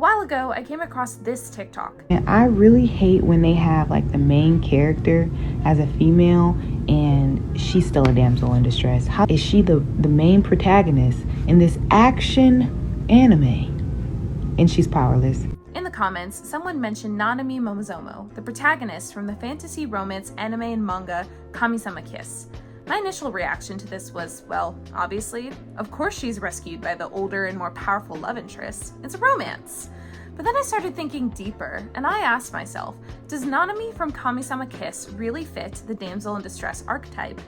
while ago, I came across this TikTok. And I really hate when they have like the main character as a female and she's still a damsel in distress. How is she the main protagonist in this action anime and she's powerless? In the comments, someone mentioned Nanami Momozomo, the protagonist from the fantasy romance anime and manga Kamisama Kiss. My initial reaction to this was, well, obviously, of course she's rescued by the older and more powerful love interest. It's a romance. But then I started thinking deeper, and I asked myself, does Nanami from Kamisama Kiss really fit the damsel in distress archetype?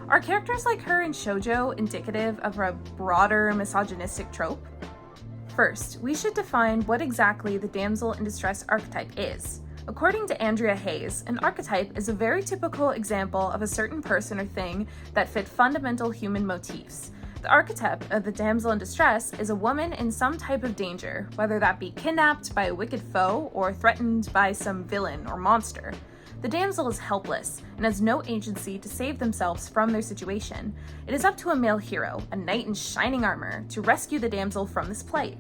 Are characters like her in shoujo indicative of a broader misogynistic trope? First, we should define what exactly the damsel in distress archetype is. According to Andrea Hayes, an archetype is a very typical example of a certain person or thing that fit fundamental human motifs. The archetype of the damsel in distress is a woman in some type of danger, whether that be kidnapped by a wicked foe or threatened by some villain or monster. The damsel is helpless and has no agency to save themselves from their situation. It is up to a male hero, a knight in shining armor, to rescue the damsel from this plight.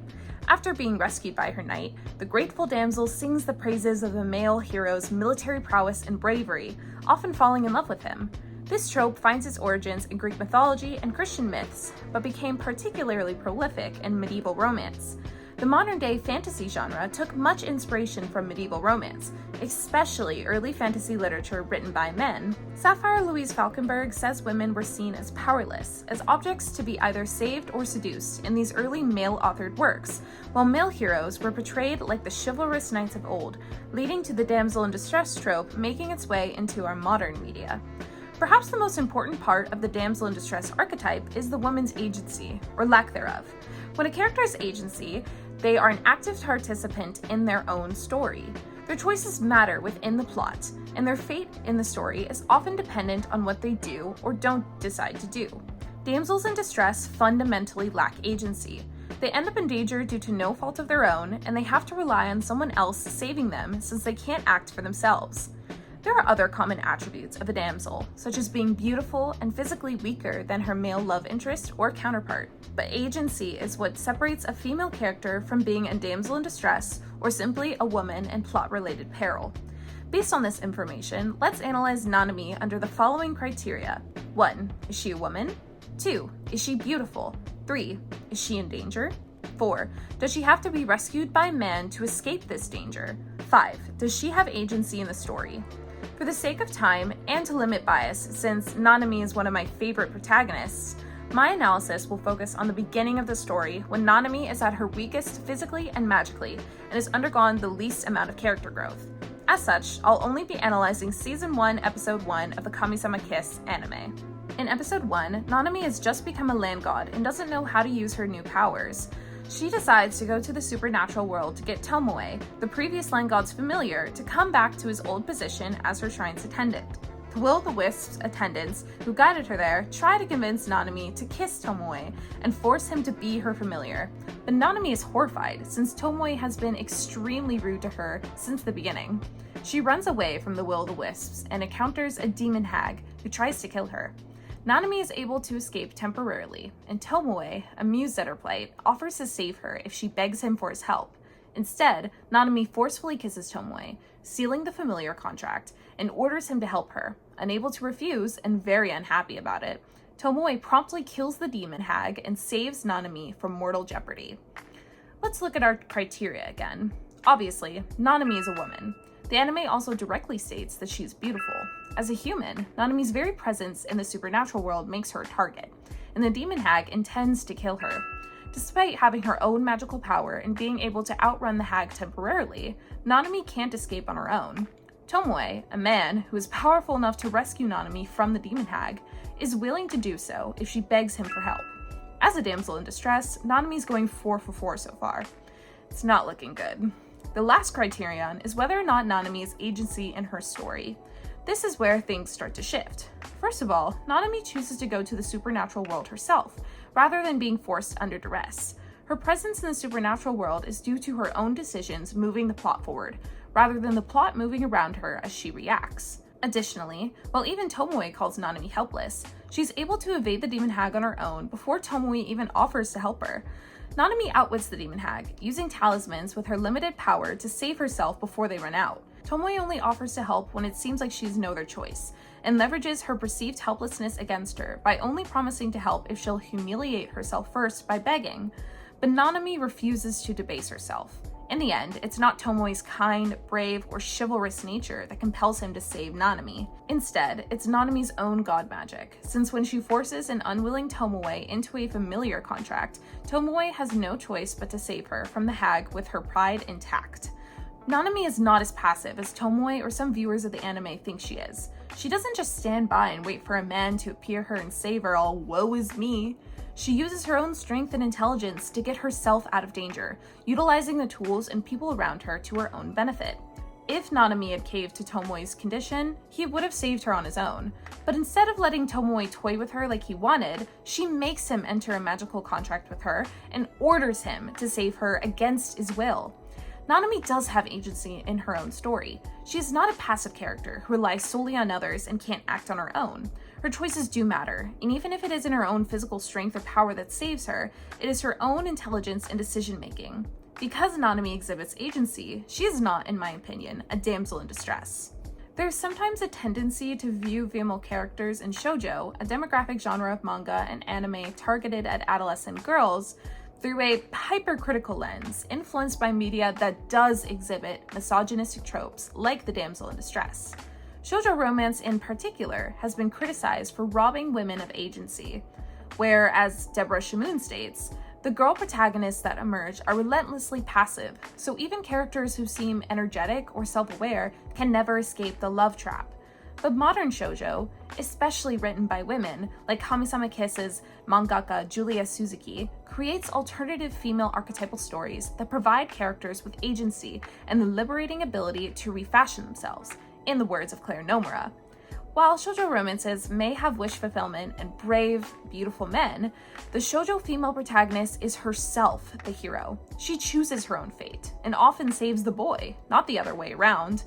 After being rescued by her knight, the grateful damsel sings the praises of the male hero's military prowess and bravery, often falling in love with him. This trope finds its origins in Greek mythology and Christian myths, but became particularly prolific in medieval romance. The modern-day fantasy genre took much inspiration from medieval romance, especially early fantasy literature written by men. Sapphire Louise Falkenberg says women were seen as powerless, as objects to be either saved or seduced in these early male-authored works, while male heroes were portrayed like the chivalrous knights of old, leading to the damsel in distress trope making its way into our modern media. Perhaps the most important part of the damsel in distress archetype is the woman's agency, or lack thereof. When a character has agency, they are an active participant in their own story. Their choices matter within the plot, and their fate in the story is often dependent on what they do or don't decide to do. Damsels in distress fundamentally lack agency. They end up in danger due to no fault of their own, and they have to rely on someone else saving them since they can't act for themselves. There are other common attributes of a damsel, such as being beautiful and physically weaker than her male love interest or counterpart. But agency is what separates a female character from being a damsel in distress or simply a woman in plot-related peril. Based on this information, let's analyze Nanami under the following criteria. 1. Is she a woman? 2. Is she beautiful? 3. Is she in danger? 4. Does she have to be rescued by a man to escape this danger? 5. Does she have agency in the story? For the sake of time and to limit bias, since Nanami is one of my favorite protagonists, my analysis will focus on the beginning of the story when Nanami is at her weakest physically and magically and has undergone the least amount of character growth. As such, I'll only be analyzing Season 1, Episode 1 of the Kamisama Kiss anime. In Episode 1, Nanami has just become a land god and doesn't know how to use her new powers. She decides to go to the supernatural world to get Tomoe, the previous land god's familiar, to come back to his old position as her shrine's attendant. The Will-o'-the-Wisps attendants who guided her there try to convince Nanami to kiss Tomoe and force him to be her familiar, but Nanami is horrified since Tomoe has been extremely rude to her since the beginning. She runs away from the Will-o'-the-Wisps and encounters a demon hag who tries to kill her. Nanami is able to escape temporarily, and Tomoe, amused at her plight, offers to save her if she begs him for his help. Instead, Nanami forcefully kisses Tomoe, sealing the familiar contract, and orders him to help her. Unable to refuse and very unhappy about it, Tomoe promptly kills the demon hag and saves Nanami from mortal jeopardy. Let's look at our criteria again. Obviously, Nanami is a woman. The anime also directly states that she's beautiful. As a human, Nanami's very presence in the supernatural world makes her a target, and the demon hag intends to kill her. Despite having her own magical power and being able to outrun the hag temporarily, Nanami can't escape on her own. Tomoe, a man who is powerful enough to rescue Nanami from the demon hag, is willing to do so if she begs him for help. As a damsel in distress, Nanami's going 4 for 4 so far. It's not looking good. The last criterion is whether or not Nanami has agency in her story. This is where things start to shift. First of all, Nanami chooses to go to the supernatural world herself, rather than being forced under duress. Her presence in the supernatural world is due to her own decisions moving the plot forward, rather than the plot moving around her as she reacts. Additionally, while even Tomoe calls Nanami helpless, she's able to evade the demon hag on her own before Tomoe even offers to help her. Nanami outwits the demon hag, using talismans with her limited power to save herself before they run out. Tomoe only offers to help when it seems like she's no other choice, and leverages her perceived helplessness against her by only promising to help if she'll humiliate herself first by begging. But Nanami refuses to debase herself. In the end, it's not Tomoe's kind, brave, or chivalrous nature that compels him to save Nanami. Instead, it's Nanami's own god magic, since when she forces an unwilling Tomoe into a familiar contract, Tomoe has no choice but to save her from the hag with her pride intact. Nanami is not as passive as Tomoe or some viewers of the anime think she is. She doesn't just stand by and wait for a man to appear her and save her all woe is me. She uses her own strength and intelligence to get herself out of danger, utilizing the tools and people around her to her own benefit. If Nanami had caved to Tomoe's condition, he would have saved her on his own. But instead of letting Tomoe toy with her like he wanted, she makes him enter a magical contract with her and orders him to save her against his will. Nanami does have agency in her own story. She is not a passive character who relies solely on others and can't act on her own. Her choices do matter, and even if it isn't her own physical strength or power that saves her, it is her own intelligence and decision-making. Because Nanami exhibits agency, she is not, in my opinion, a damsel in distress. There's sometimes a tendency to view female characters in shoujo, a demographic genre of manga and anime targeted at adolescent girls, through a hypercritical lens, influenced by media that does exhibit misogynistic tropes like the damsel in distress. Shoujo romance in particular has been criticized for robbing women of agency, where, as Deborah Shamoon states, the girl protagonists that emerge are relentlessly passive, so even characters who seem energetic or self-aware can never escape the love trap. But modern shoujo, especially written by women, like Kamisama Kiss's mangaka Julia Suzuki, creates alternative female archetypal stories that provide characters with agency and the liberating ability to refashion themselves, in the words of Claire Nomura. While shoujo romances may have wish fulfillment and brave, beautiful men, the shoujo female protagonist is herself the hero. She chooses her own fate, and often saves the boy, not the other way around.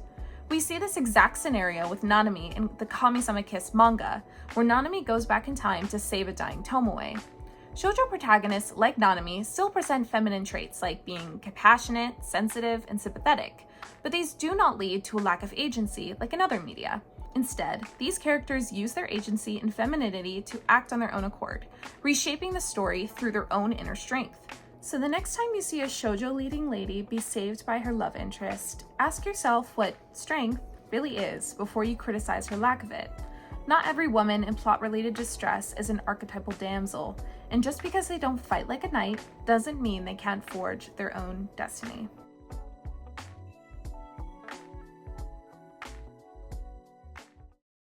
We see this exact scenario with Nanami in the Kamisama Kiss manga, where Nanami goes back in time to save a dying Tomoe. Shoujo protagonists, like Nanami, still present feminine traits like being compassionate, sensitive, and sympathetic, but these do not lead to a lack of agency like in other media. Instead, these characters use their agency and femininity to act on their own accord, reshaping the story through their own inner strength. So the next time you see a shoujo leading lady be saved by her love interest, ask yourself what strength really is before you criticize her lack of it. Not every woman in plot-related distress is an archetypal damsel, and just because they don't fight like a knight doesn't mean they can't forge their own destiny.